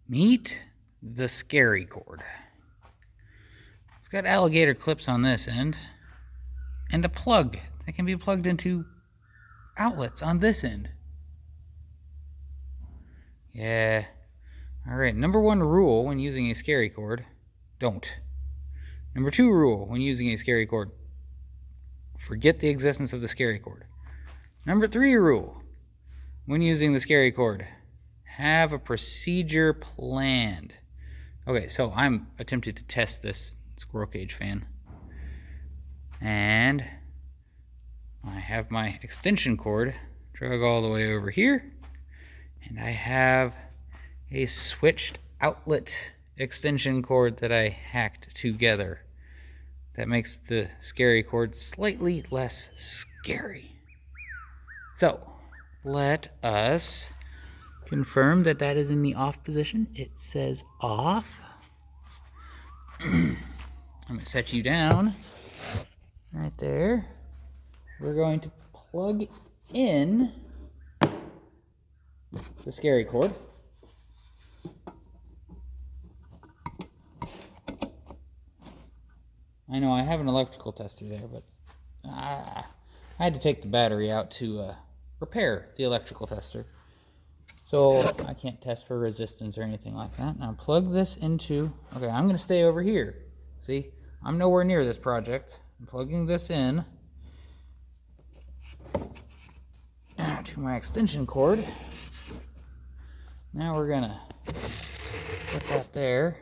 Meet the scary cord. It's got alligator clips on this end and a plug that can be plugged into outlets on this end. Yeah. Alright, number 1 rule when using a scary cord, don't. Number 2 rule when using a scary cord, forget the existence of the scary cord. Number 3 rule when using the scary cord, have a procedure planned. Okay, so I'm attempting to test this Squirrel Cage Fan. And I have my extension cord drug all the way over here. And I have a switched outlet extension cord that I hacked together. That makes the scary cord slightly less scary. So, let us confirm that that is in the off position. It says off. I'm going to set you down right there. We're going to plug in the scary cord. I know I have an electrical tester there, but I had to take the battery out to repair the electrical tester. So I can't test for resistance or anything like that. Now plug this into, okay, I'm going to stay over here. See, I'm nowhere near this project. I'm plugging this in to my extension cord. Now we're going to put that there.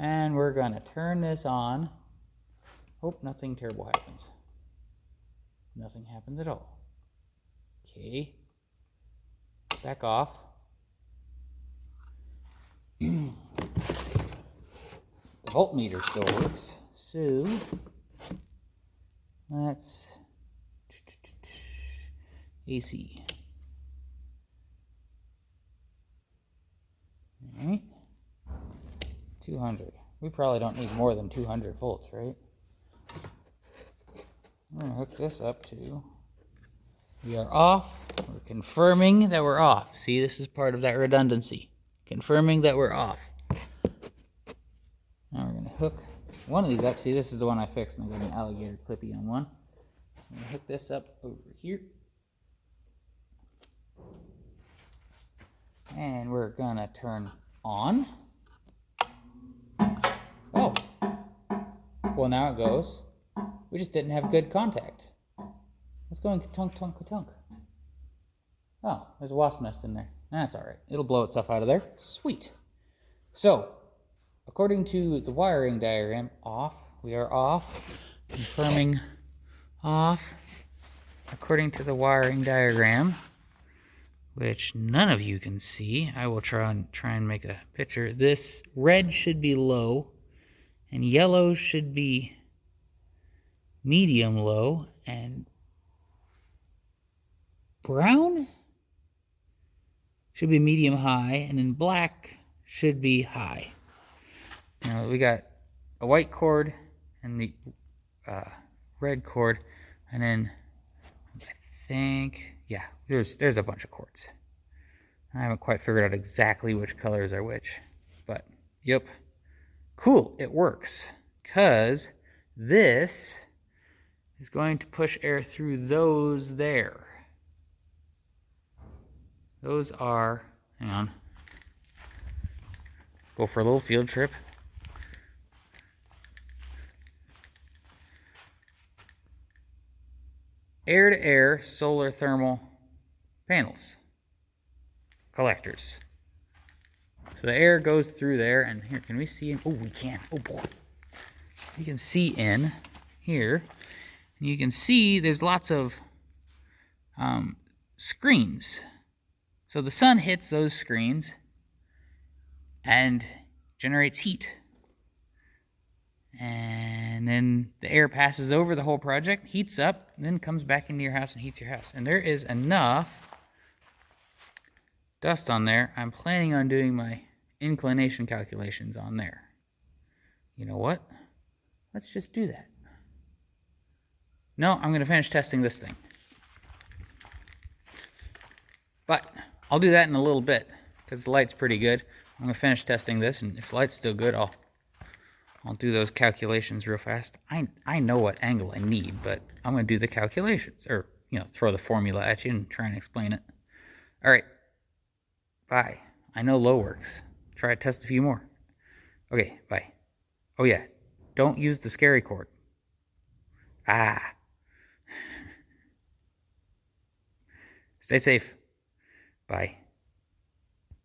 And we're going to turn this on. Hope nothing terrible happens. Nothing happens at all. Okay. Back off. The voltmeter still works. So let's AC. All right. 200. We probably don't need more than 200 volts, right? We're going to hook this up to... We are off. We're confirming that we're off. See, this is part of that redundancy. Confirming that we're off. Now we're going to hook one of these up. See, this is the one I fixed, and I got an alligator clippy on one. I'm going to hook this up over here. And we're going to turn on. Oh. Well, now it goes. We just didn't have good contact. It's going ka-tunk, tunk, ka-tunk. Oh, there's a wasp nest in there. That's all right. It'll blow itself out of there. Sweet. So, according to the wiring diagram, off. We are off. Confirming off. According to the wiring diagram, which none of you can see, I will try and make a picture. This red should be low, and yellow should be medium low, and brown should be medium high, and then black should be high. Now we got a white cord and the red cord, and then I think, yeah, there's a bunch of cords. I haven't quite figured out exactly which colors are which, but yep, cool, it works, because this is going to push air through those there. Those are, hang on, go for a little field trip. Air-to-air solar thermal panels, collectors. So the air goes through there, and here, can we see in? Oh, we can. Oh boy. You can see in here, and you can see there's lots of screens. So the sun hits those screens and generates heat. And then the air passes over the whole project, heats up, and then comes back into your house and heats your house. And there is enough dust on there. I'm planning on doing my inclination calculations on there. You know what? Let's just do that. No, I'm going to finish testing this thing. But I'll do that in a little bit, because the light's pretty good. I'm gonna finish testing this, and if the light's still good, I'll do those calculations real fast. I know what angle I need, but I'm gonna do the calculations, or throw the formula at you and try and explain it. All right, bye. I know low works. Try to test a few more. Okay, bye. Oh yeah, don't use the scary cord. Ah. Stay safe. Bye.